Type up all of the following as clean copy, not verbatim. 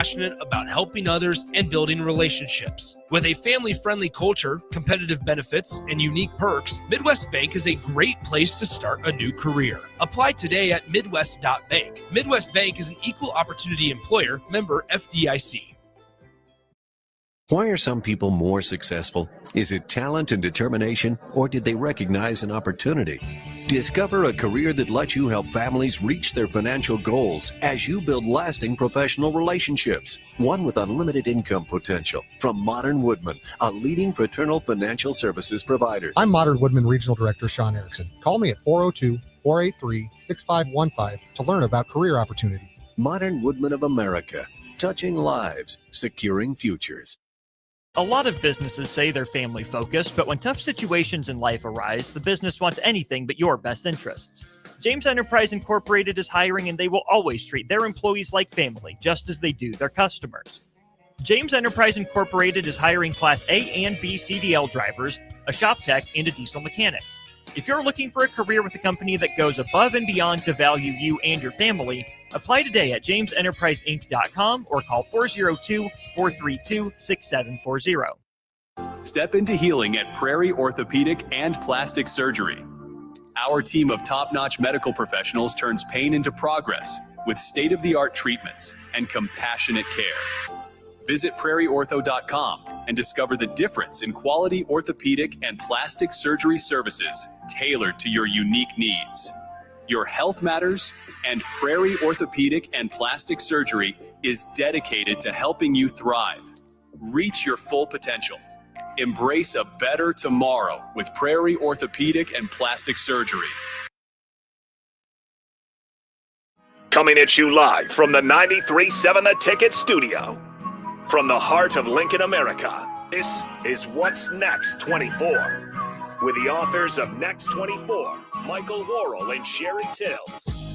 passionate about helping others and building relationships. With a family-friendly culture, competitive benefits, and unique perks, Midwest Bank is a great place to start a new career. Apply today at midwest.bank. Midwest Bank is an equal opportunity employer, member FDIC. Why are some people more successful? Is it talent and determination, or did they recognize an opportunity? Discover a career that lets you help families reach their financial goals as you build lasting professional relationships. One with unlimited income potential. From Modern Woodman, a leading fraternal financial services provider. I'm Modern Woodman Regional Director Sean Erickson. Call me at 402-483-6515 to learn about career opportunities. Modern Woodman of America. Touching lives, securing futures. A lot of businesses say they're family focused, but when tough situations in life arise, the business wants anything but your best interests. James Enterprise Incorporated is hiring, and they will always treat their employees like family, just as they do their customers. James Enterprise Incorporated is hiring Class A and B CDL drivers, a shop tech, and a diesel mechanic. If you're looking for a career with a company that goes above and beyond to value you and your family, apply today at jamesenterpriseinc.com or call 402-432-6740. Step into healing at Prairie Orthopedic and Plastic Surgery. Our team of top-notch medical professionals turns pain into progress with state-of-the-art treatments and compassionate care. Visit prairieortho.com and discover the difference in quality orthopedic and plastic surgery services tailored to your unique needs. Your health matters, and Prairie Orthopedic and Plastic Surgery is dedicated to helping you thrive. Reach your full potential. Embrace a better tomorrow with Prairie Orthopedic and Plastic Surgery. Coming at you live from the 93.7 The Ticket studio. From the heart of Lincoln, America, this is What's Next 24. With the authors of Next 24, Michael Worrell and Sherry Tills.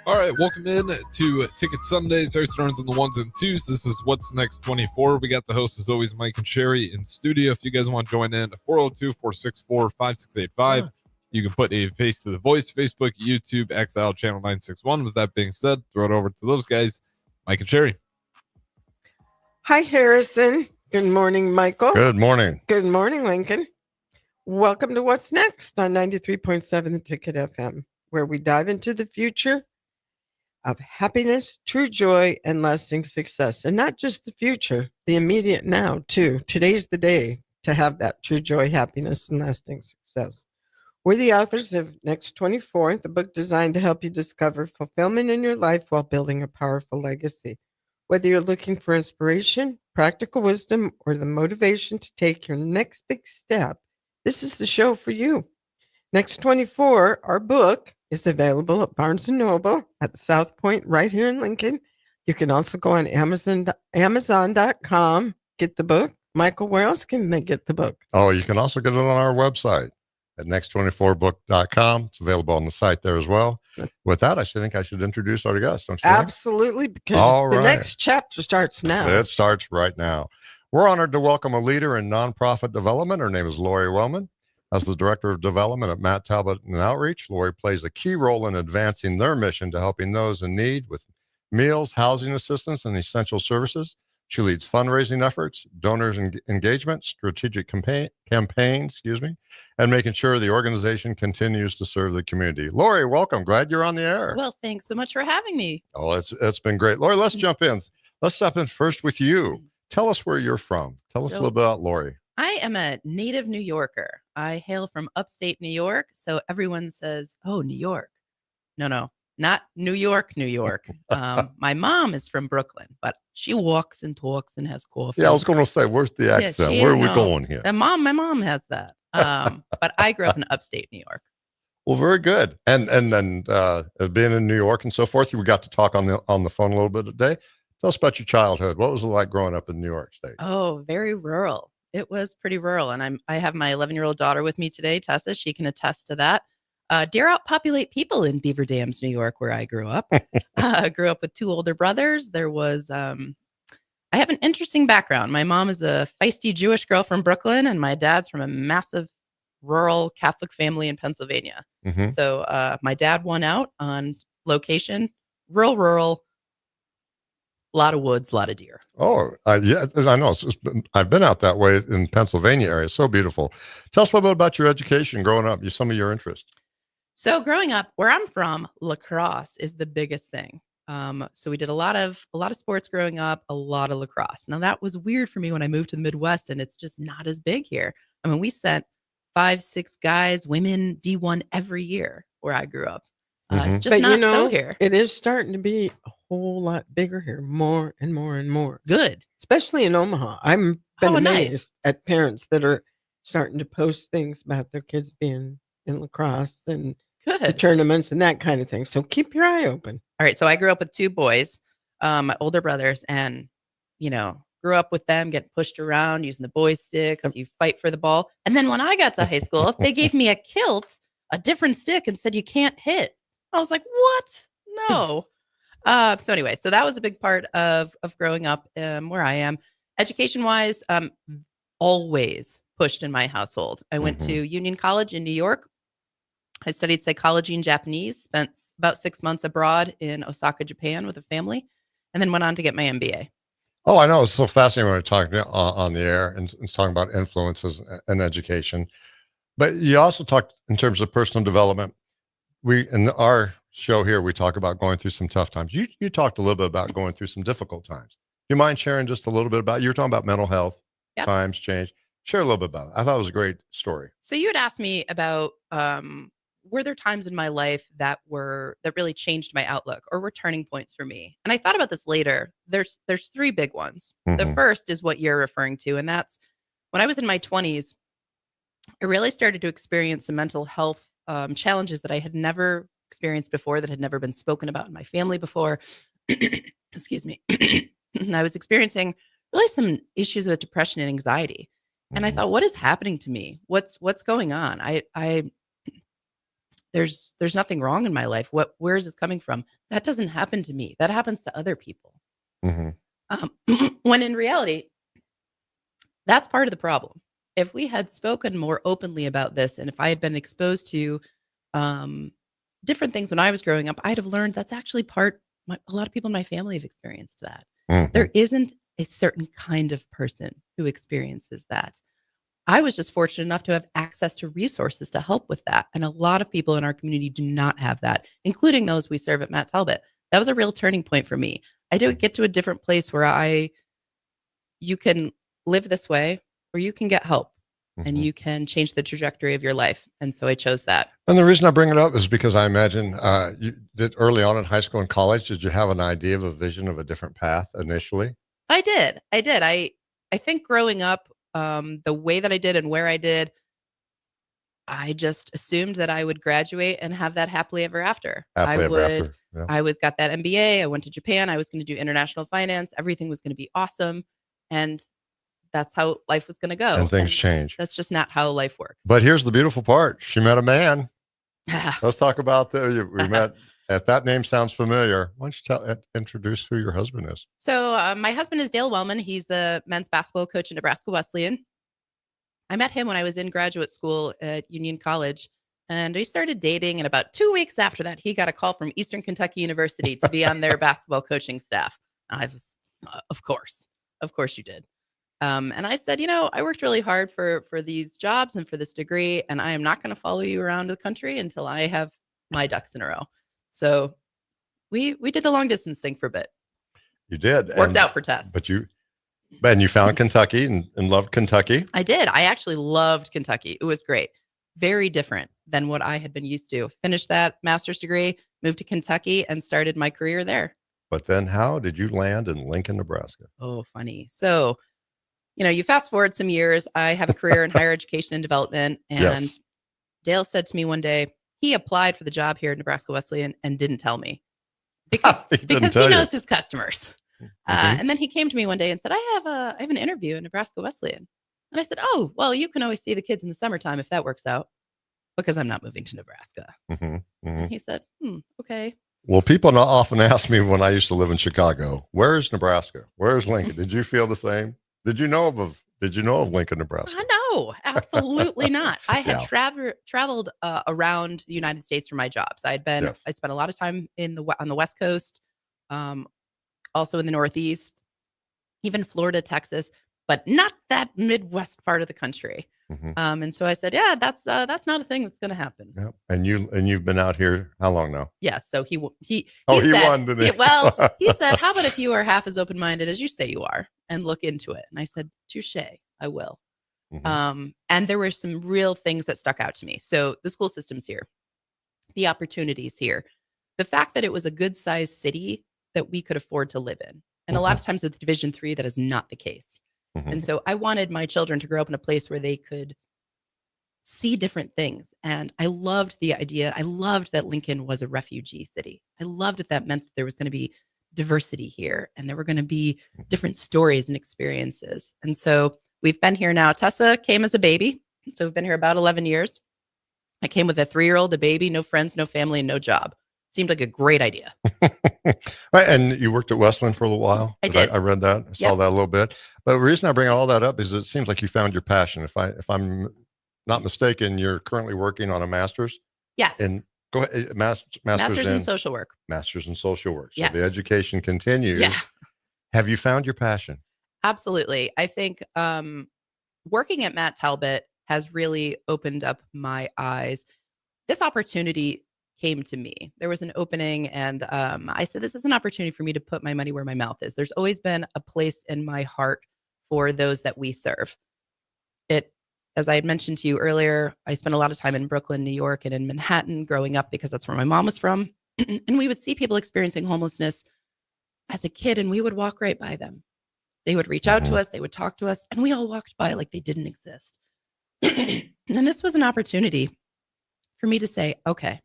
All right, welcome in to Ticket Sundays. Our turns on the ones and twos. This is What's Next 24. We got the hosts, as always, Mike and Sherry in studio. If you guys want to join in, 402-464-5685. You can put a face to the voice, Facebook, YouTube, XL, Channel 961. With that being said, throw it over to those guys, Mike and Sherry. Hi, Harrison. Good morning, Michael. Good morning. Good morning, Lincoln. Welcome to What's Next on 93.7 The Ticket FM, where we dive into the future of happiness, true joy, and lasting success. And not just the future, the immediate now, too. Today's the day to have that true joy, happiness, and lasting success. We're the authors of Next 24, the book designed to help you discover fulfillment in your life while building a powerful legacy. Whether you're looking for inspiration, practical wisdom, or the motivation to take your next big step, this is the show for you. Next 24, our book, is available at Barnes & Noble at South Point right here in Lincoln. You can also go on Amazon.com, get the book. Michael, where else can they get the book? Oh, you can also get it on our website at next24book.com. It's available on the site there as well. With that, I think I should introduce our guest, don't you think? Absolutely, because the next chapter starts now. It starts right now. We're honored to welcome a leader in nonprofit development. Her name is Lori Wellman. As the Director of Development at Matt Talbot and Outreach, Lori plays a key role in advancing their mission to helping those in need with meals, housing assistance, and essential services. She leads fundraising efforts, donors engagement, strategic campaigns, and making sure the organization continues to serve the community. Lori, welcome. Glad you're on the air. Well, thanks so much for having me. Oh, it's been great. Lori, let's jump in. Let's step in first with you. Tell us where you're from. Tell us a little bit about Lori. I am a native New Yorker. I hail from upstate New York. So everyone says, oh, New York. No, not New York, New York. My mom is from Brooklyn, but she walks and talks and has coffee. Yeah, I was going to say, where's the accent? Where are we going here? My mom has that. But I grew up in upstate New York. Well, very good. And then being in New York and so forth, we got to talk on the phone a little bit today. Tell us about your childhood. What was it like growing up in New York State? Oh, very rural. It was pretty rural. And I have my 11-year-old daughter with me today, Tessa. She can attest to that. Dare outpopulate people in Beaver Dams, New York, where I grew up. I grew up with two older brothers. There was, I have an interesting background. My mom is a feisty Jewish girl from Brooklyn, and my dad's from a massive rural Catholic family in Pennsylvania. Mhm. So my dad won out on location, rural, a lot of woods, a lot of deer. Oh, yeah, I know. I've been out that way in Pennsylvania area. It's so beautiful. Tell us a little bit about your education growing up, some of your interests. So growing up, where I'm from, lacrosse is the biggest thing. So we did a lot of sports growing up, a lot of lacrosse. Now that was weird for me when I moved to the Midwest, and it's just not as big here. I mean, we sent 5, 6 guys, women, D1 every year where I grew up. It's just But not you know, so here. it is starting to be a whole lot bigger here, more and more and more. Good. Especially in Omaha. I'm been Oh, amazed nice. at parents that are starting to post things about their kids being in lacrosse and the Good. tournaments and that kind of thing. So keep your eye open. All right. So I grew up with 2 boys, my older brothers, and, grew up with them, getting pushed around, using the boy sticks. You fight for the ball. And then when I got to high school, they gave me a kilt, a different stick, and said, you can't hit. I was like, what? No. So anyway, so that was a big part of growing up where I am. Education wise, always pushed in my household. I went to Union College in New York. I studied psychology and Japanese, spent about 6 months abroad in Osaka, Japan with a family, and then went on to get my MBA. Oh, I know. It's so fascinating when we're talking on the air and talking about influences and education. But you also talked in terms of personal development. In our show here, we talk about going through some tough times. You talked a little bit about going through some difficult times. Do you mind sharing just a little bit about, you were talking about mental health, Yep. times change. Share a little bit about it. I thought it was a great story. So you had asked me about were there times in my life that really changed my outlook or were turning points for me? And I thought about this later. There's 3 big ones. The first is what you're referring to, and that's when I was in my 20s, I really started to experience some mental health challenges that I had never experienced before, that had never been spoken about in my family before. Excuse me. And I was experiencing really some issues with depression and anxiety. And I thought, what is happening to me? What's going on? There's nothing wrong in my life. Where is this coming from? That doesn't happen to me. That happens to other people. When in reality, that's part of the problem. If we had spoken more openly about this, and if I had been exposed to different things when I was growing up, I'd have learned that's actually a lot of people in my family have experienced that. There isn't a certain kind of person who experiences that. I was just fortunate enough to have access to resources to help with that. And a lot of people in our community do not have that, including those we serve at Matt Talbot. That was a real turning point for me. I do get to a different place where you can live this way, or you can get help, and you can change the trajectory of your life. And so I chose that. And the reason I bring it up is because I imagine you did early on in high school and college. Did you have an idea of a vision of a different path initially? I did. I think growing up, the way that I did and where I did, I just assumed that I would graduate and have that happily ever after. I got that MBA. I went to Japan. I was going to do international finance. Everything was going to be awesome. And that's how life was going to go. And things change. That's just not how life works. But here's the beautiful part. She met a man. Let's talk about we met. If that name sounds familiar, why don't you introduce who your husband is? So my husband is Dale Wellman. He's the men's basketball coach at Nebraska Wesleyan. I met him when I was in graduate school at Union College, and we started dating. And about 2 weeks after that, he got a call from Eastern Kentucky University to be on their basketball coaching staff. I was, of course you did. And I said, I worked really hard for these jobs and for this degree, and I am not going to follow you around the country until I have my ducks in a row. So we did the long distance thing for a bit. You did. Worked out for Tess. But you found Kentucky and loved Kentucky. I did. I actually loved Kentucky. It was great. Very different than what I had been used to. Finished that master's degree, moved to Kentucky, and started my career there. But then how did you land in Lincoln, Nebraska? Oh, funny. So, you fast forward some years. I have a career in higher education and development. And yes. Dale said to me one day, he applied for the job here at Nebraska Wesleyan and didn't tell me because he knows his customers. And then he came to me one day and said, I have an interview in Nebraska Wesleyan. And I said, oh, well, you can always see the kids in the summertime if that works out, because I'm not moving to Nebraska. He said, okay. Well, people often ask me when I used to live in Chicago, where is Nebraska? Where is Lincoln? Did you feel the same? Did you know of Did you know of Lincoln, Nebraska? No, absolutely not. I had Yeah. traveled around the United States for my jobs. I'd spent a lot of time on the West Coast, um, also in the Northeast, even Florida, Texas, but not that Midwest part of the country. Mhm. And so I said, yeah, that's not a thing that's going to happen. Yep. And you've been out here how long now? Yes. So he Oh, he said, won, didn't he? well, he said, how about if you are half as open-minded as you say you are and look into it? And I said, touche, I will. Mhm. And there were some real things that stuck out to me. So the school system's here, the opportunities here, the fact that it was a good sized city that we could afford to live in. And a lot of times with Division 3, that is not the case. Mhm. And so I wanted my children to grow up in a place where they could see different things. And I loved the idea. I loved that Lincoln was a refugee city. I loved that meant that there was going to be diversity here and there were going to be different stories and experiences. And so we've been here now. Tessa came as a baby. So we've been here about 11 years. I came with a 3-year-old, a baby, no friends, no family, and no job. Seemed like a great idea. Right, and you worked at Westland for a little while. I did. I read that. I saw that a little bit. But the reason I bring all that up is it seems like you found your passion. If I'm not mistaken, you're currently working on a master's. Yes. And go ahead, Master's in social work. Master's in social work. So Yes. the education continues. Yeah. Have you found your passion? Absolutely. I think working at Matt Talbot has really opened up my eyes. This opportunity came to me. There was an opening, and I said, this is an opportunity for me to put my money where my mouth is. There's always been a place in my heart for those that we serve. As I had mentioned to you earlier, I spent a lot of time in Brooklyn, New York, and in Manhattan growing up because that's where my mom was from. And we would see people experiencing homelessness as a kid, and we would walk right by them. They would reach out to us, they would talk to us, and we all walked by like they didn't exist. And this was an opportunity for me to say, okay,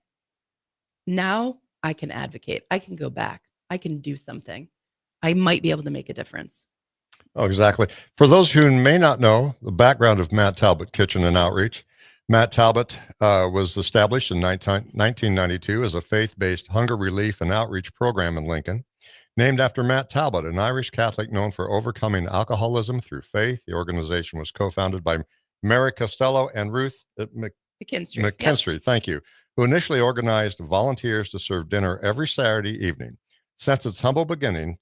now I can advocate. I can go back. I can do something. I might be able to make a difference. Oh, exactly. For those who may not know the background of Matt Talbot Kitchen and Outreach, Matt Talbot was established in 1992 as a faith-based hunger relief and outreach program in Lincoln. Named after Matt Talbot, an Irish Catholic known for overcoming alcoholism through faith, the organization was co-founded by Mary Costello and Ruth McKinstry, Yep. thank you, who initially organized volunteers to serve dinner every Saturday evening. Since its humble beginning,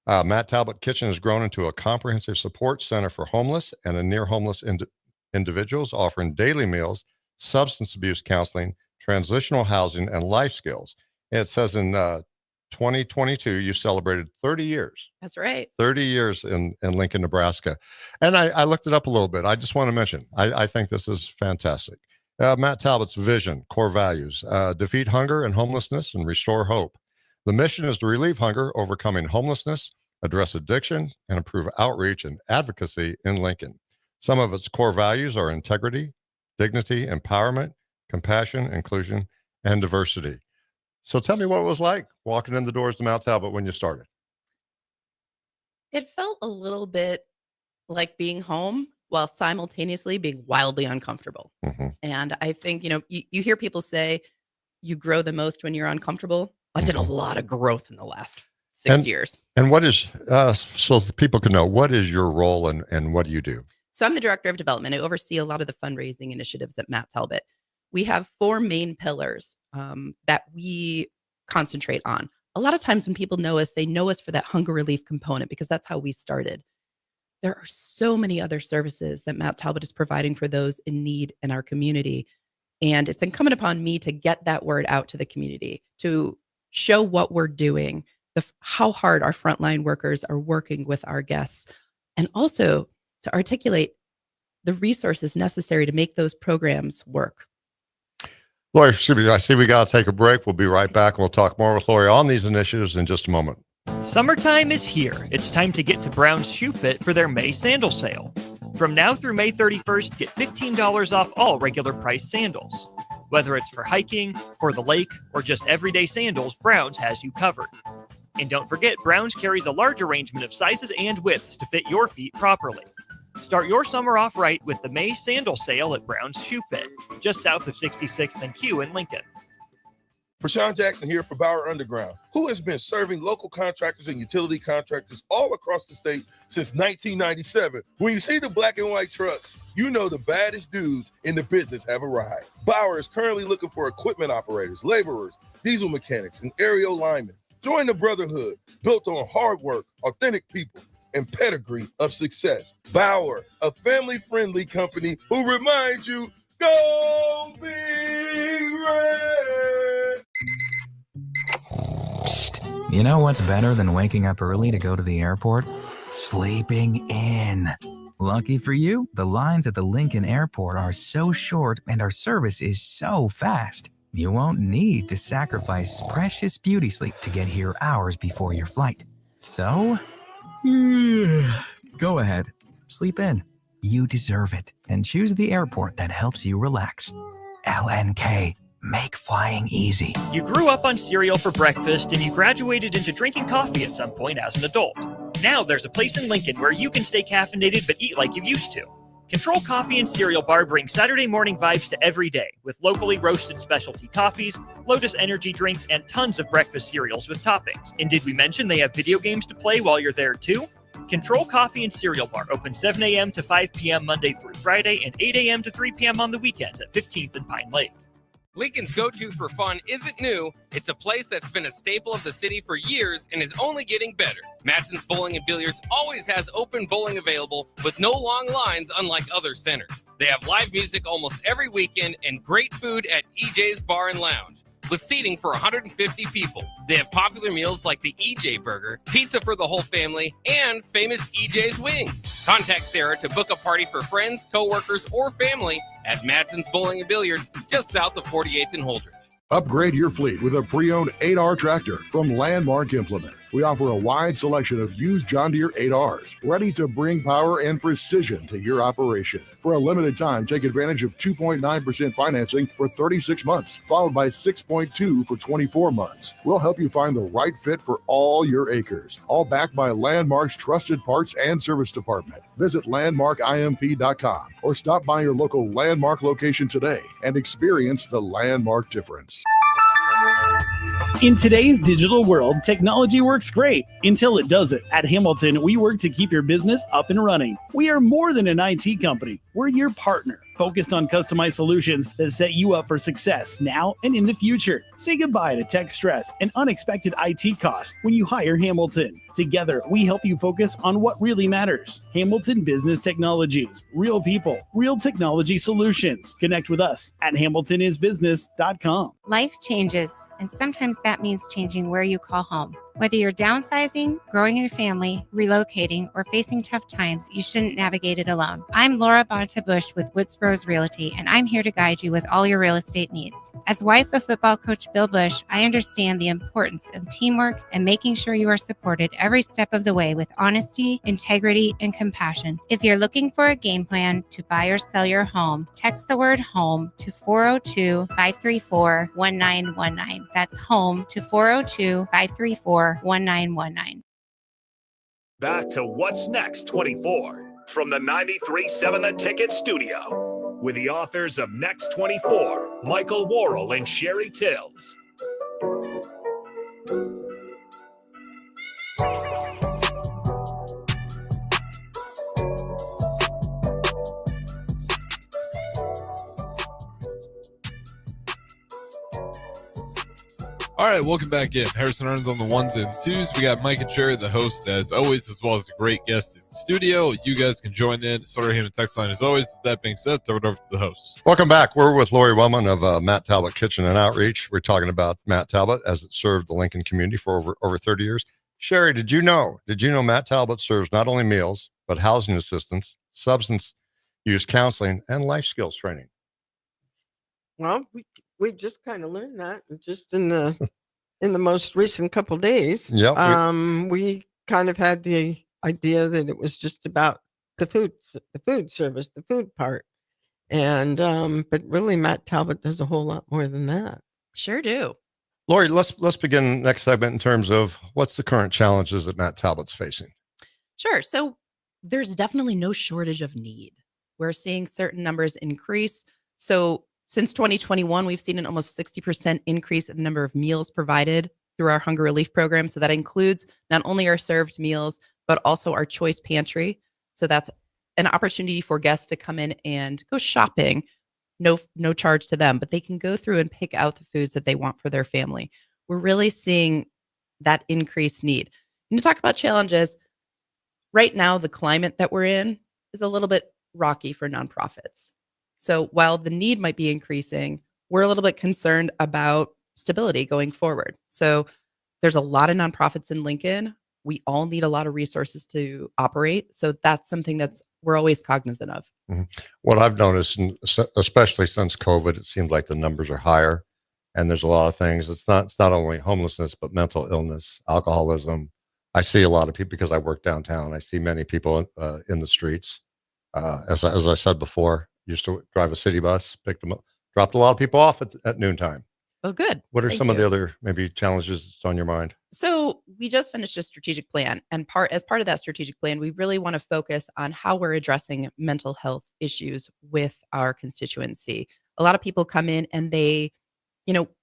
Matt Talbot Kitchen has grown into a comprehensive support center for homeless and near-homeless individuals, offering daily meals, substance abuse counseling, transitional housing, and life skills. And it says in 2022, you celebrated 30 years. That's right. 30 years in Lincoln, Nebraska. And I looked it up a little bit. I just want to mention, I think this is fantastic. Matt Talbot's vision, core values, defeat hunger and homelessness and restore hope. The mission is to relieve hunger, overcoming homelessness, address addiction, and improve outreach and advocacy in Lincoln. Some of its core values are integrity, dignity, empowerment, compassion, inclusion, and diversity. So tell me what it was like walking in the doors to Mount Talbot when you started. It felt a little bit like being home while simultaneously being wildly uncomfortable. Mm-hmm. And I think, you hear people say you grow the most when you're uncomfortable. I did a lot of growth in the last 6 years. And what is, so people can know, what is your role and what do you do? So I'm the director of development. I oversee a lot of the fundraising initiatives at Matt Talbot. We have 4 main pillars that we concentrate on. A lot of times when people know us, they know us for that hunger relief component because that's how we started. There are so many other services that Matt Talbot is providing for those in need in our community. And it's incumbent upon me to get that word out to the community, to show what we're doing, how hard our frontline workers are working with our guests, and also to articulate the resources necessary to make those programs work. Lori, I see we got to take a break. We'll be right back and we'll talk more with Lori on these initiatives in just a moment. Summertime is here. It's time to get to Brown's Shoe Fit for their May sandal sale. From now through May 31st, get $15 off all regular price sandals. Whether it's for hiking, or the lake, or just everyday sandals, Brown's has you covered. And don't forget, Brown's carries a large arrangement of sizes and widths to fit your feet properly. Start your summer off right with the May sandal sale at Brown's Shoe Fit, just south of 66th and Q in Lincoln. Rashawn Jackson here for Bauer Underground, who has been serving local contractors and utility contractors all across the state since 1997. When you see the black and white trucks, you know the baddest dudes in the business have arrived. Bauer is currently looking for equipment operators, laborers, diesel mechanics, and aerial linemen. Join the brotherhood built on hard work, authentic people, and pedigree of success. Bauer, a family-friendly company who reminds you, go Big Red! Psst. You know what's better than waking up early to go to the airport? Sleeping in. Lucky for you, the lines at the Lincoln Airport are so short and our service is so fast. You won't need to sacrifice precious beauty sleep to get here hours before your flight. So, go ahead, sleep in. You deserve it, and choose the airport that helps you relax. LNK, make flying easy. You grew up on cereal for breakfast and you graduated into drinking coffee at some point as an adult. Now there's a place in Lincoln where you can stay caffeinated but eat like you used to. Control Coffee and Cereal Bar brings Saturday morning vibes to every day with locally roasted specialty coffees, Lotus energy drinks, and tons of breakfast cereals with toppings. And did we mention they have video games to play while you're there too? Control Coffee and Cereal Bar open 7 a.m. to 5 p.m. Monday through Friday and 8 a.m. to 3 p.m. on the weekends at 15th and Pine Lake. Lincoln's go-to for fun isn't new. It's a place that's been a staple of the city for years and is only getting better. Matson's Bowling and Billiards always has open bowling available with no long lines unlike other centers. They have live music almost every weekend and great food at EJ's Bar and Lounge with seating for 150 people. They have popular meals like the EJ Burger, pizza for the whole family, and famous EJ's Wings. Contact Sarah to book a party for friends, coworkers, or family at Matson's Bowling and Billiards just south of 48th and Holdridge. Upgrade your fleet with a pre-owned 8R tractor from Landmark Implement. We offer a wide selection of used John Deere 8Rs, ready to bring power and precision to your operation. For a limited time, take advantage of 2.9% financing for 36 months, followed by 6.2% for 24 months. We'll help you find the right fit for all your acres, all backed by Landmark's trusted parts and service department. Visit landmarkimp.com or stop by your local Landmark location today and experience the Landmark difference. In today's digital world, technology works great until it doesn't. At Hamilton, we work to keep your business up and running. We are more than an IT company. We're your partner, focused on customized solutions that set you up for success now and in the future. Say goodbye to tech stress and unexpected IT costs when you hire Hamilton. Together, we help you focus on what really matters. Hamilton Business Technologies. Real people, real technology solutions. Connect with us at hamiltonisbusiness.com. Life changes, and sometimes that means changing where you call home. Whether you're downsizing, growing your family, relocating, or facing tough times, you shouldn't navigate it alone. I'm Laura Bonta-Bush with Woods Rose Realty, and I'm here to guide you with all your real estate needs. As wife of football coach Bill Bush, I understand the importance of teamwork and making sure you are supported every step of the way with honesty, integrity, and compassion. If you're looking for a game plan to buy or sell your home, text the word HOME to 402-534-1919. That's HOME to 402-534-1919. Back to What's Next 24 from the 93.7 The Ticket Studio with the authors of Next 24, Michael Worrell and Sherry Tills. All right, welcome back in. Harrison Earns on the ones and twos. We got Mike and Sherry, the host, as always, as well as the great guest in the studio. You guys can join in. Sorry, him and text line as always. With that being said, throw it over to the host. Welcome back. We're with Lori Wellman of Matt Talbot Kitchen and Outreach. We're talking about Matt Talbot as it served the Lincoln community for over 30 years. Sherry, did you know Matt Talbot serves not only meals, but housing assistance, substance use counseling, and life skills training? Well, we just kind of learned that just in the most recent couple days. Yep. We kind of had the idea that it was just about the food service, the food part. And but really Matt Talbot does a whole lot more than that. Sure do. Lori, let's begin next segment in terms of what's the current challenges that Matt Talbot's facing. Sure. So there's definitely no shortage of need. We're seeing certain numbers increase. So Since 2021, we've seen an almost 60% increase in the number of meals provided through our hunger relief program. So that includes not only our served meals, but also our choice pantry. So that's an opportunity for guests to come in and go shopping. No charge to them, but they can go through and pick out the foods that they want for their family. We're really seeing that increased need. And to talk about challenges, right now, the climate that we're in is a little bit rocky for nonprofits. So while the need might be increasing, we're a little bit concerned about stability going forward. So there's a lot of nonprofits in Lincoln. We all need a lot of resources to operate. So that's something we're always cognizant of. Mm-hmm. What I've noticed, especially since COVID, it seems like the numbers are higher, and there's a lot of things. It's not only homelessness, but mental illness, alcoholism. I see a lot of people because I work downtown. I see many people in the streets. As I said before, used to drive a city bus, picked them up, dropped a lot of people off at noontime. Oh, good. What are Thank some of you. the other maybe challenges that's on your mind? So we just finished a strategic plan, and as part of that strategic plan, we really want to focus on how we're addressing mental health issues with our constituency. A lot of people come in and they,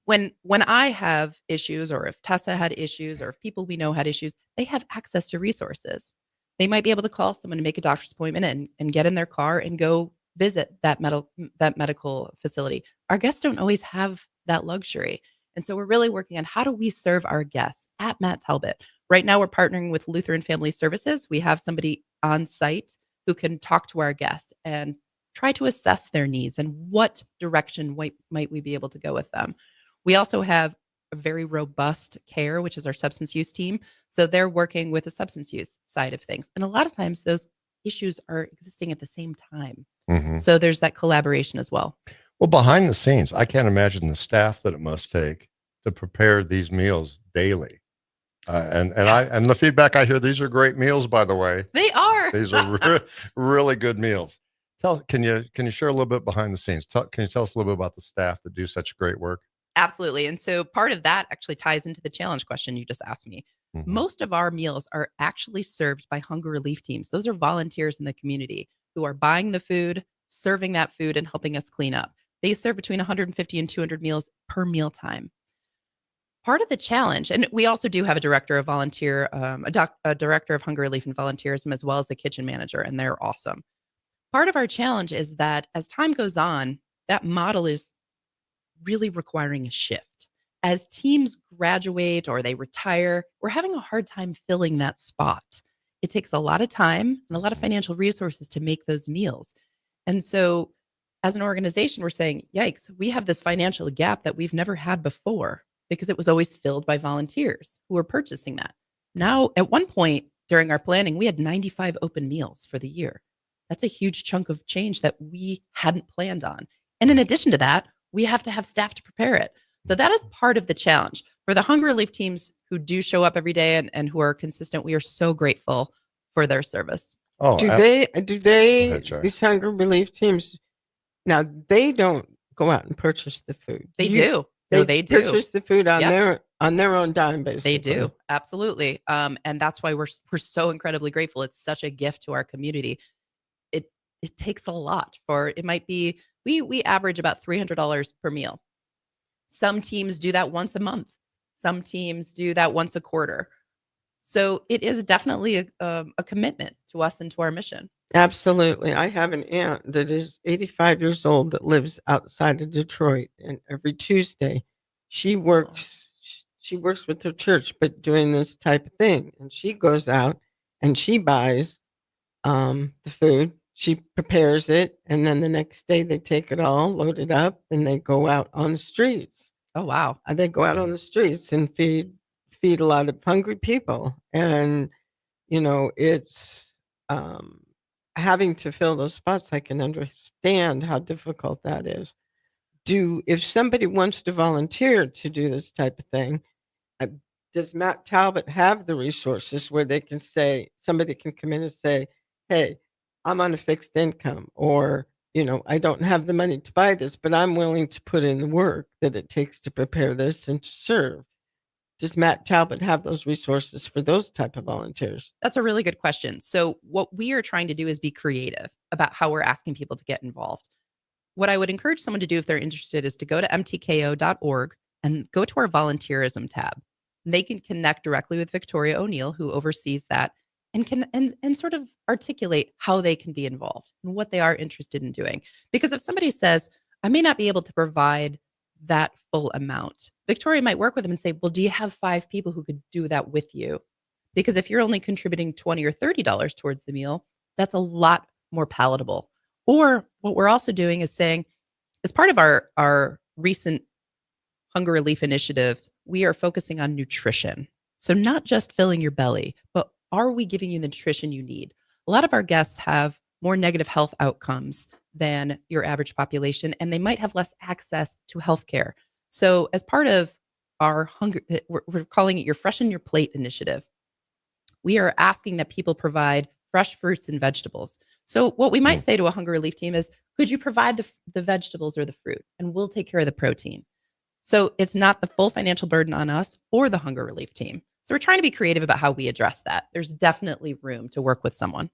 when I have issues, or if Tessa had issues, or if people we know had issues, they have access to resources. They might be able to call someone to make a doctor's appointment and get in their car and go visit that medical facility. Our guests don't always have that luxury. And so we're really working on how do we serve our guests at Matt Talbot. Right now, we're partnering with Lutheran Family Services. We have somebody on site who can talk to our guests and try to assess their needs and what direction might we be able to go with them. We also have a very robust care, which is our substance use team. So they're working with the substance use side of things. And a lot of times those issues are existing at the same time. Mm-hmm. So there's that collaboration as well. Well, behind the scenes, I can't imagine the staff that it must take to prepare these meals daily. And the feedback I hear, these are great meals, by the way. They are. These are really good meals. Can you share a little bit behind the scenes? Can you tell us a little bit about the staff that do such great work? Absolutely. And so part of that actually ties into the challenge question you just asked me. Mm-hmm. Most of our meals are actually served by hunger relief teams. Those are volunteers in the community who are buying the food, serving that food, and helping us clean up. They serve between 150 and 200 meals per mealtime. Part of the challenge, and we also do have a director of volunteer, a director of hunger relief and volunteerism, as well as a kitchen manager, and they're awesome. Part of our challenge is that as time goes on, that model is really requiring a shift. As teams graduate or they retire, we're having a hard time filling that spot. It takes a lot of time and a lot of financial resources to make those meals. And so as an organization, we're saying, yikes, we have this financial gap that we've never had before because it was always filled by volunteers who were purchasing that. Now, at one point during our planning, we had 95 open meals for the year. That's a huge chunk of change that we hadn't planned on. And in addition to that, we have to have staff to prepare it. So that is part of the challenge. For the hunger relief teams who do show up every day and who are consistent, we are so grateful for their service. Oh, do they these hunger relief teams, now they don't go out and purchase the food. They do. They do purchase the food on their own dime, basically. They do. Absolutely. And that's why we're so incredibly grateful. It's such a gift to our community. It takes a lot it might be, we average about $300 per meal. Some teams do that once a month. Some teams do that once a quarter. So it is definitely a commitment to us and to our mission. Absolutely. I have an aunt that is 85 years old that lives outside of Detroit, and every Tuesday she works with her church, but doing this type of thing. And she goes out and she buys the food. She prepares it, and then the next day they take it all, load it up, and they go out on the streets. Oh, wow. They go out on the streets and feed a lot of hungry people. And, it's having to fill those spots. I can understand how difficult that is. If somebody wants to volunteer to do this type of thing, does Matt Talbot have the resources where somebody can come in and say, hey, I'm on a fixed income, or, I don't have the money to buy this, but I'm willing to put in the work that it takes to prepare this and to serve. Does Matt Talbot have those resources for those type of volunteers? That's a really good question. So what we are trying to do is be creative about how we're asking people to get involved. what I would encourage someone to do if they're interested is to go to mtko.org and go to our volunteerism tab. They can connect directly with Victoria O'Neill, who oversees that, and can and sort of articulate how they can be involved and what they are interested in doing. Because if somebody says, I may not be able to provide that full amount, Victoria might work with them and say, well, do you have 5 people who could do that with you? Because if you're only contributing $20 or $30 towards the meal, that's a lot more palatable. Or what we're also doing is saying, as part of our recent hunger relief initiatives, we are focusing on nutrition. So not just filling your belly, but are we giving you the nutrition you need? A lot of our guests have more negative health outcomes than your average population, and they might have less access to healthcare. So as part of our hunger, we're calling it your Freshen Your Plate initiative. We are asking that people provide fresh fruits and vegetables. So what we might say to a hunger relief team is, could you provide the vegetables or the fruit, and we'll take care of the protein. So it's not the full financial burden on us or the hunger relief team. So we're trying to be creative about how we address that. There's definitely room to work with someone.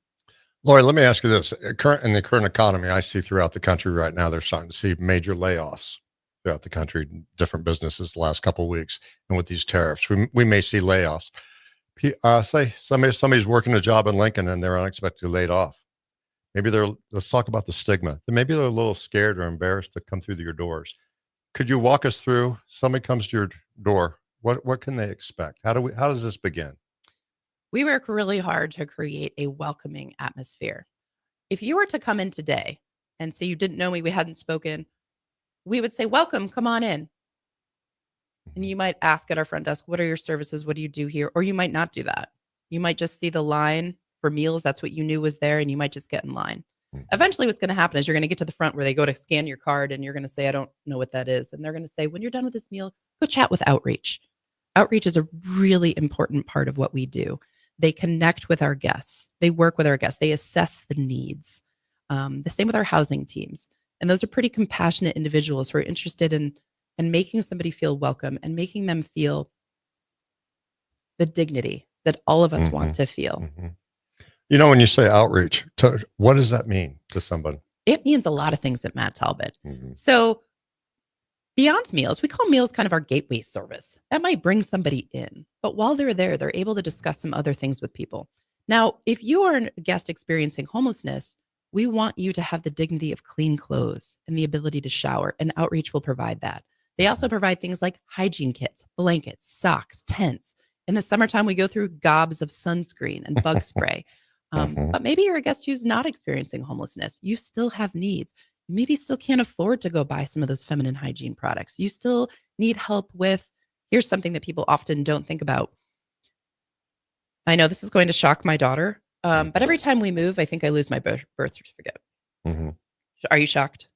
Lori, let me ask you this. In the current economy, I see throughout the country right now, they're starting to see major layoffs throughout the country, different businesses the last couple of weeks. And with these tariffs, we may see layoffs. Say somebody's working a job in Lincoln and they're unexpectedly laid off. Maybe let's talk about the stigma. Maybe they're a little scared or embarrassed to come through your doors. Could you walk us through, somebody comes to your door, what can they expect? How does this begin? We work really hard to create a welcoming atmosphere. If you were to come in today and say you didn't know me, we hadn't spoken, we would say, welcome, come on in. And you might ask at our front desk, what are your services? What do you do here? Or you might not do that. You might just see the line for meals. That's what you knew was there. And you might just get in line. Eventually what's going to happen is you're going to get to the front where they go to scan your card and you're going to say, I don't know what that is. And they're going to say, when you're done with this meal, go chat with Outreach. Outreach is a really important part of what we do. They connect with our guests. They work with our guests. They assess the needs. The same with our housing teams. And those are pretty compassionate individuals who are interested in making somebody feel welcome and making them feel the dignity that all of us want to feel. You know, when you say outreach, what does that mean to somebody? It means a lot of things at Matt Talbot. So beyond meals, we call meals kind of our gateway service. That might bring somebody in, but while they're there, they're able to discuss some other things with people. Now, if you are a guest experiencing homelessness, we want you to have the dignity of clean clothes and the ability to shower, and Outreach will provide that. They also provide things like hygiene kits, blankets, socks, tents. In the summertime, we go through gobs of sunscreen and bug spray. But maybe you're a guest who's not experiencing homelessness. You still have needs. You maybe still can't afford to go buy some of those feminine hygiene products. You still need help with, here's something that people often don't think about. I know this is going to shock my daughter, but every time we move, I think I lose my birth certificate. Are you shocked?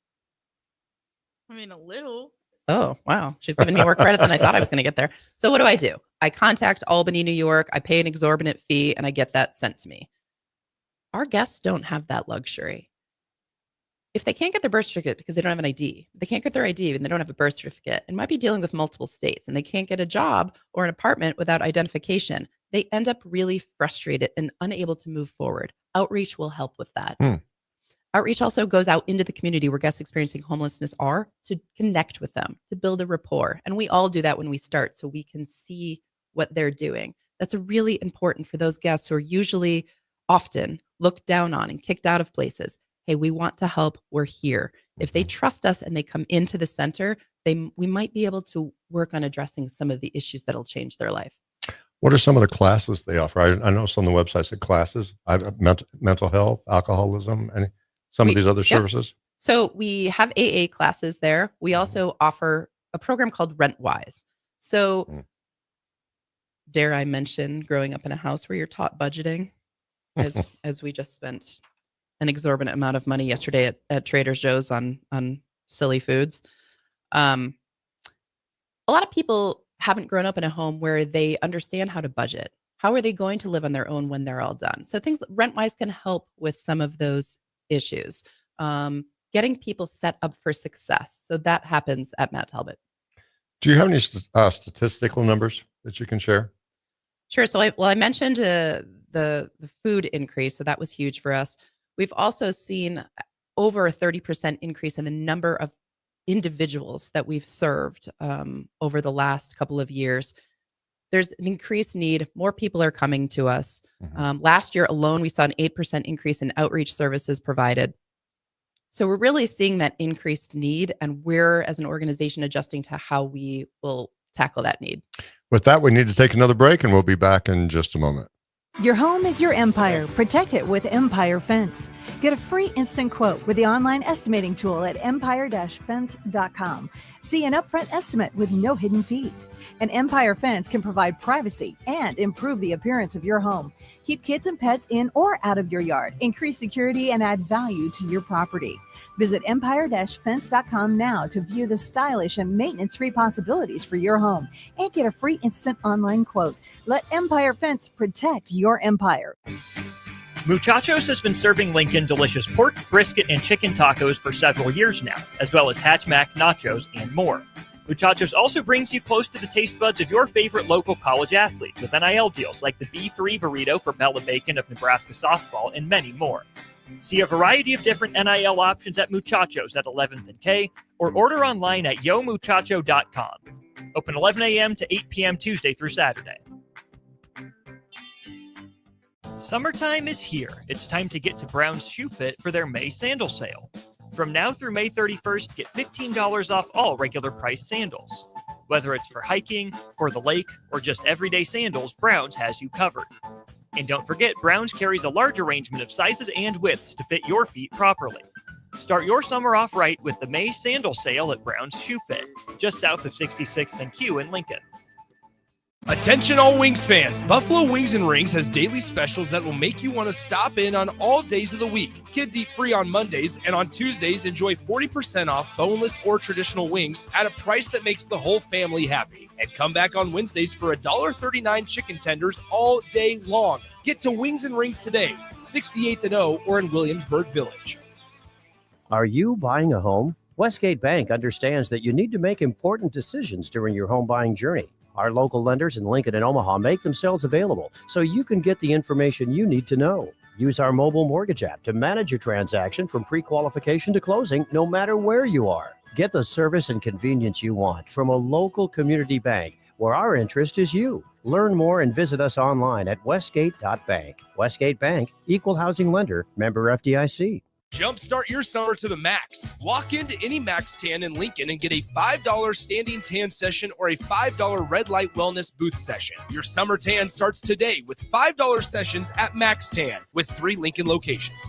I mean, a little. Oh, wow. She's giving me more credit than I thought I was going to get there. So what do? I contact Albany, New York. I pay an exorbitant fee and I get that sent to me. Our guests don't have that luxury. If they can't get their birth certificate because they don't have an ID, they can't get their ID and they don't have a birth certificate, and might be dealing with multiple states, and they can't get a job or an apartment without identification, they end up really frustrated and unable to move forward. Outreach will help with that. Outreach also goes out into the community where guests experiencing homelessness are to connect with them, to build a rapport. And we all do that when we start so we can see what they're doing. That's really important for those guests who are usually often looked down on and kicked out of places. Hey, we want to help. We're here. If they trust us and they come into the center, we might be able to work on addressing some of the issues that'll change their life. What are some of the classes they offer? I know some of the websites have classes. Mental health, alcoholism, and some of these other services. So we have AA classes there. We also offer a program called Rentwise. So dare I mention growing up in a house where you're taught budgeting, as we just spent an exorbitant amount of money yesterday at Trader Joe's on silly foods. A lot of people haven't grown up in a home where they understand how to budget. How are they going to live on their own when they're all done? So things Rentwise can help with some of those issues. Getting people set up for success. So that happens at Matt Talbot. Do you have any statistical numbers that you can share? Sure. So I mentioned the food increase. So that was huge for us. We've also seen over a 30% increase in the number of individuals that we've served over the last couple of years. There's an increased need. More people are coming to us. Last year alone, we saw an 8% increase in outreach services provided. So we're really seeing that increased need, and we're, as an organization, adjusting to how we will tackle that need. With that, we need to take another break, and we'll be back in just a moment. Your home is your empire. Protect it with Empire Fence. Get a free instant quote with the online estimating tool at empire-fence.com. See an upfront estimate with no hidden fees. And Empire Fence can provide privacy and improve the appearance of your home. Keep kids and pets in or out of your yard. Increase security and add value to your property. Visit empire-fence.com now to view the stylish and maintenance-free possibilities for your home and get a free instant online quote. Let Empire Fence protect your empire. Muchachos has been serving Lincoln delicious pork, brisket, and chicken tacos for several years now, as well as Hatch Mac nachos and more. Muchachos also brings you close to the taste buds of your favorite local college athletes with NIL deals like the B3 burrito for Bella Bacon of Nebraska softball and many more. See a variety of different NIL options at Muchachos at 11th and K, or order online at yomuchacho.com. Open 11 a.m. to 8 p.m. Tuesday through Saturday. Summertime is here. It's time to get to Brown's Shoe Fit for their May sandal sale. From now through May 31st, get $15 off all regular price sandals. Whether it's for hiking, for the lake, or just everyday sandals, Brown's has you covered. And don't forget, Brown's carries a large arrangement of sizes and widths to fit your feet properly. Start your summer off right with the May sandal sale at Brown's Shoe Fit, just south of 66th and Q in Lincoln. Attention all Wings fans, Buffalo Wings and Rings has daily specials that will make you want to stop in on all days of the week. Kids eat free on Mondays, and on Tuesdays enjoy 40% off boneless or traditional wings at a price that makes the whole family happy. And come back on Wednesdays for $1.39 chicken tenders all day long. Get to Wings and Rings today, 68th and O or in Williamsburg Village. Are you buying a home? Westgate Bank understands that you need to make important decisions during your home buying journey. Our local lenders in Lincoln and Omaha make themselves available so you can get the information you need to know. Use our mobile mortgage app to manage your transaction from pre-qualification to closing, no matter where you are. Get the service and convenience you want from a local community bank where our interest is you. Learn more and visit us online at westgate.bank. Westgate Bank, Equal Housing Lender, member FDIC. Jumpstart your summer to the max. Walk into any Max Tan in Lincoln and get a $5 standing tan session or a $5 red light wellness booth session. Your summer tan starts today with $5 sessions at Max Tan with 3 Lincoln locations.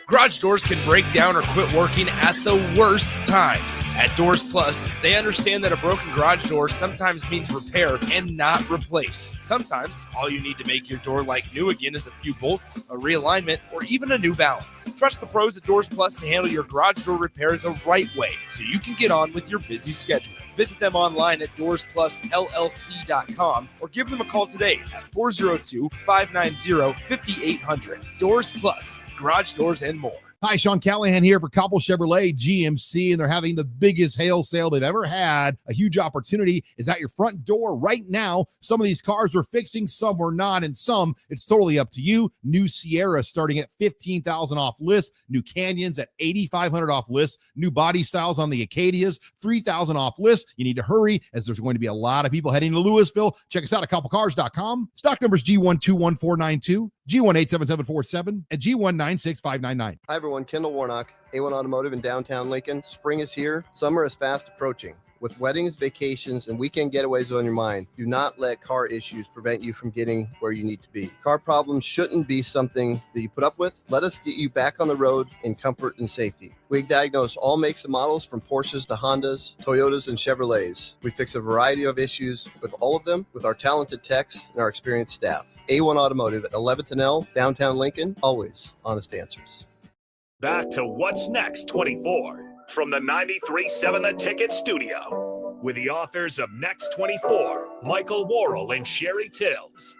Garage doors can break down or quit working at the worst times. At Doors Plus, they understand that a broken garage door sometimes means repair and not replace. Sometimes, all you need to make your door like new again is a few bolts, a realignment, or even a new balance. Trust the pros at Doors Plus to handle your garage door repair the right way so you can get on with your busy schedule. Visit them online at DoorsPlusLLC.com or give them a call today at 402-590-5800. Doors Plus. Garage doors and more. Hi, Sean Callahan here for Copple Chevrolet GMC, and they're having the biggest hail sale they've ever had. A huge opportunity is at your front door right now. Some of these cars we're fixing, some we're not, and some it's totally up to you. New Sierra starting at $15,000 off list. New Canyons at $8,500 off list. New body styles on the Acadias, $3,000 off list. You need to hurry as there's going to be a lot of people heading to Louisville. Check us out at copplecars.com. Stock numbers G121492, G187747, and G196599. Hi, everyone. Kendall Warnock, A1 Automotive in downtown Lincoln. Spring is here. Summer is fast approaching. With weddings, vacations, and weekend getaways on your mind, do not let car issues prevent you from getting where you need to be. Car problems shouldn't be something that you put up with. Let us get you back on the road in comfort and safety. We diagnose all makes and models from Porsches to Hondas, Toyotas, and Chevrolets. We fix a variety of issues with all of them with our talented techs and our experienced staff. A1 Automotive at 11th and L, downtown Lincoln, always honest answers. Back to What's Next 24 from the 93.7 The Ticket Studio with the authors of Next 24, Michael Worrell and Sherry Tills.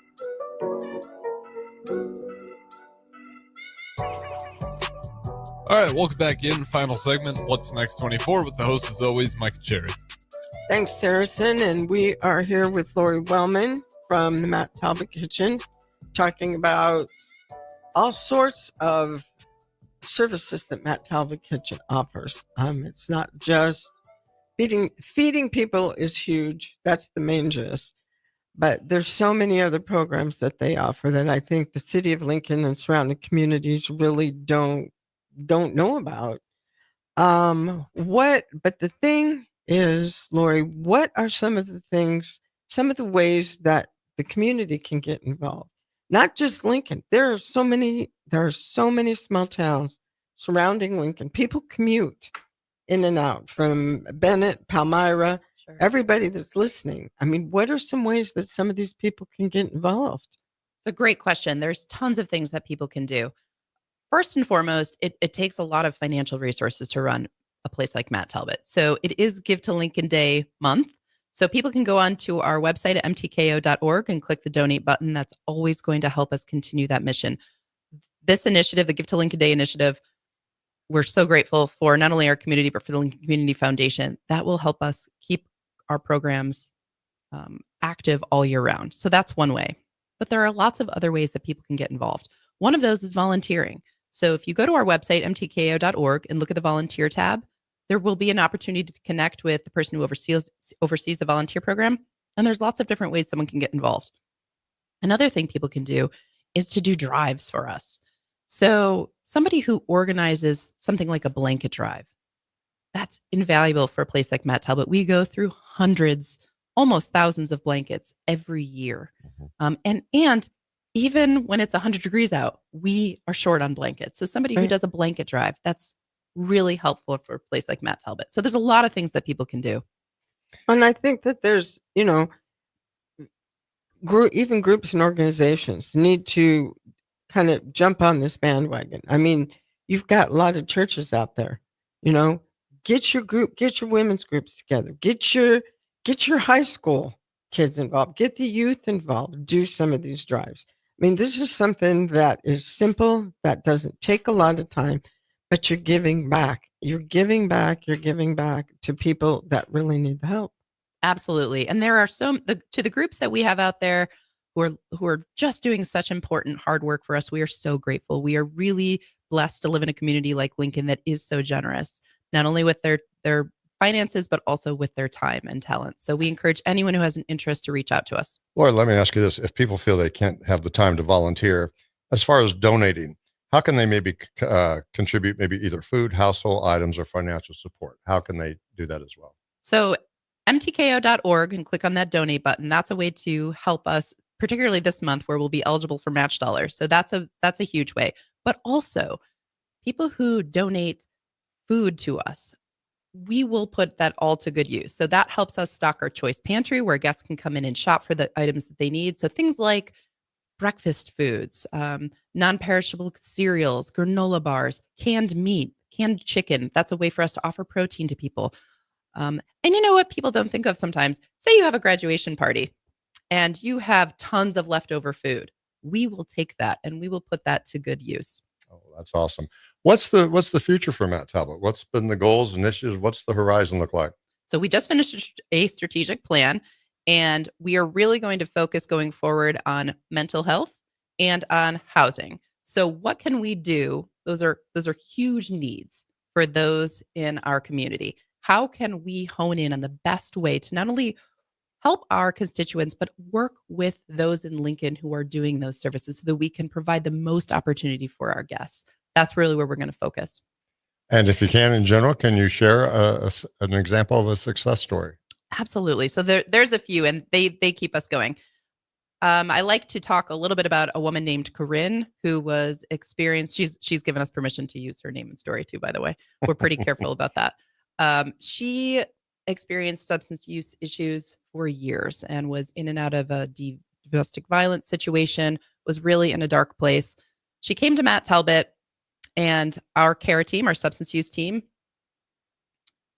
All right, welcome back in. Final segment, What's Next 24 with the host, as always, Mike and Cherry. Thanks, Harrison. And we are here with Lori Wellman from the Matt Talbot Kitchen, talking about all sorts of services that Matt Talbot Kitchen offers. It's not just feeding people is huge. That's the main gist. But there's so many other programs that they offer that I think the city of Lincoln and surrounding communities really don't know about. But the thing is, Lori, what are some of the ways that the community can get involved? Not just Lincoln. There are so many small towns surrounding Lincoln. People commute in and out from Bennett, Palmyra, everybody that's listening. I mean, what are some ways that some of these people can get involved? It's a great question. There's tons of things that people can do. First and foremost, it takes a lot of financial resources to run a place like Matt Talbot. So it is Give to Lincoln Day month. So people can go on to our website at mtko.org and click the donate button. That's always going to help us continue that mission. This initiative, the Give to Lincoln Day initiative, we're so grateful for not only our community, but for the Lincoln Community Foundation. That will help us keep our programs active all year round. So that's one way. But there are lots of other ways that people can get involved. One of those is volunteering. So if you go to our website, mtko.org, and look at the volunteer tab, there will be an opportunity to connect with the person who oversees the volunteer program. And there's lots of different ways someone can get involved. Another thing people can do is to do drives for us. So somebody who organizes something like a blanket drive, that's invaluable for a place like Matt Talbot. We go through hundreds, almost thousands of blankets every year. And even when it's 100 degrees out, we are short on blankets. So somebody who does a blanket drive, that's really helpful for a place like Matt Talbot. So there's a lot of things that people can do. And I think that there's, even groups and organizations need to kind of jump on this bandwagon. I mean, you've got a lot of churches out there, get your women's groups together, get your high school kids involved, get the youth involved, do some of these drives. I mean, this is something that is simple, that doesn't take a lot of time, but you're giving back. You're giving back to people that really need the help. Absolutely. And there are to the groups that we have out there who are just doing such important hard work for us. We are so grateful. We are really blessed to live in a community like Lincoln that is so generous, not only with their finances, but also with their time and talent. So we encourage anyone who has an interest to reach out to us. Laura, let me ask you this. If people feel they can't have the time to volunteer, as far as donating, how can they maybe contribute maybe either food, household items, or financial support? How can they do that as well? So mtko.org and click on that donate button. That's a way to help us, particularly this month where we'll be eligible for match dollars. So that's a huge way. But also people who donate food to us, we will put that all to good use. So that helps us stock our choice pantry where guests can come in and shop for the items that they need. So things like breakfast foods, non-perishable cereals, granola bars, canned meat, canned chicken. That's a way for us to offer protein to people. And you know what people don't think of sometimes? Say you have a graduation party and you have tons of leftover food. We will take that and we will put that to good use. Oh, that's awesome. What's the future for Matt Talbot? What's been the goals, initiatives? What's the horizon look like? So we just finished a strategic plan, and we are really going to focus going forward on mental health and on housing. So what can we do? Those are huge needs for those in our community. How can we hone in on the best way to not only help our constituents, but work with those in Lincoln who are doing those services so that we can provide the most opportunity for our guests? That's really where we're going to focus. And if you can, in general, can you share an example of a success story? Absolutely. So there's a few, and they keep us going. I like to talk a little bit about a woman named Corinne who was experienced. She's given us permission to use her name and story too, by the way. We're pretty careful about that. She experienced substance use issues for years and was in and out of a domestic violence situation, was really in a dark place. She came to Matt Talbot, and our care team, our substance use team,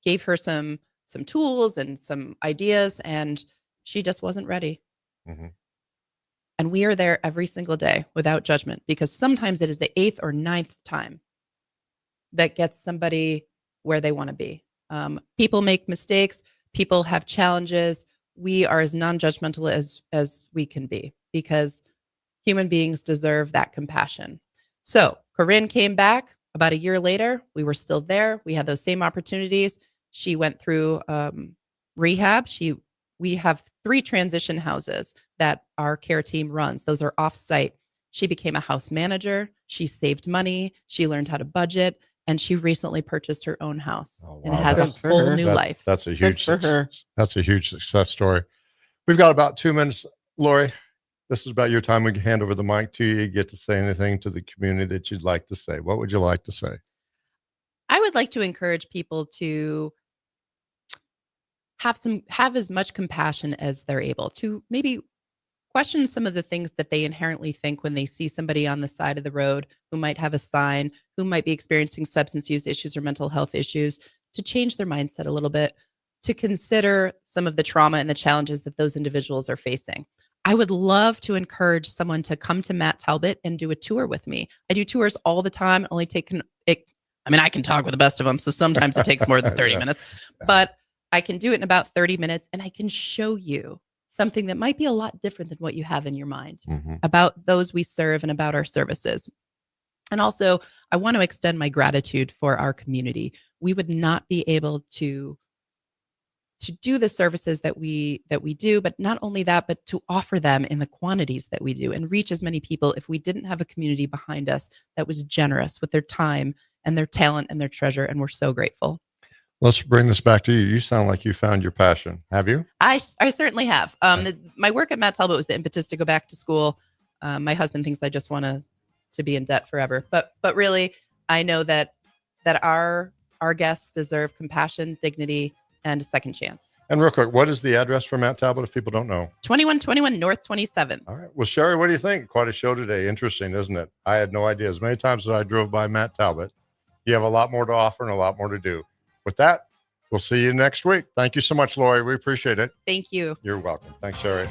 gave her some tools and some ideas, and she just wasn't ready. Mm-hmm. And we are there every single day without judgment, because sometimes it is the 8th or 9th time that gets somebody where they want to be. People make mistakes. People have challenges. We are as non-judgmental as we can be, because human beings deserve that compassion. So Corinne came back. About a year later, we were still there. We had those same opportunities. She went through rehab. We have 3 transition houses that our care team runs. Those are off-site. She became a house manager. She saved money. She learned how to budget, and she recently purchased her own house and has a whole new life. That's a huge that's a huge success story. We've got about 2 minutes, Lori. This is about your time. We can hand over the mic to you. You get to say anything to the community that you'd like to say. What would you like to say? I would like to encourage people to have as much compassion as they're able to, maybe question some of the things that they inherently think when they see somebody on the side of the road who might have a sign, who might be experiencing substance use issues or mental health issues, to change their mindset a little bit, to consider some of the trauma and the challenges that those individuals are facing. I would love to encourage someone to come to Matt Talbot and do a tour with me. I do tours all the time. Only take I can talk with the best of them, so sometimes it takes more than 30 minutes, but I can do it in about 30 minutes, and I can show you something that might be a lot different than what you have in your mind about those we serve and about our services. And also, I want to extend my gratitude for our community. We would not be able to do the services that we do, but not only that, but to offer them in the quantities that we do and reach as many people if we didn't have a community behind us that was generous with their time and their talent and their treasure. And we're so grateful. Let's bring this back to you. You sound like you found your passion. Have you? I certainly have. My work at Matt Talbot was the impetus to go back to school. My husband thinks I just want to be in debt forever, but really, I know that our guests deserve compassion, dignity, and a second chance. And real quick, what is the address for Matt Talbot if people don't know? 2121 North 27th. All right. Well, Sherry, what do you think? Quite a show today. Interesting, isn't it? I had no idea. As many times as I drove by Matt Talbot, you have a lot more to offer and a lot more to do. With that, we'll see you next week. Thank you so much, Lori. We appreciate it. Thank you. You're welcome. Thanks, Sherry.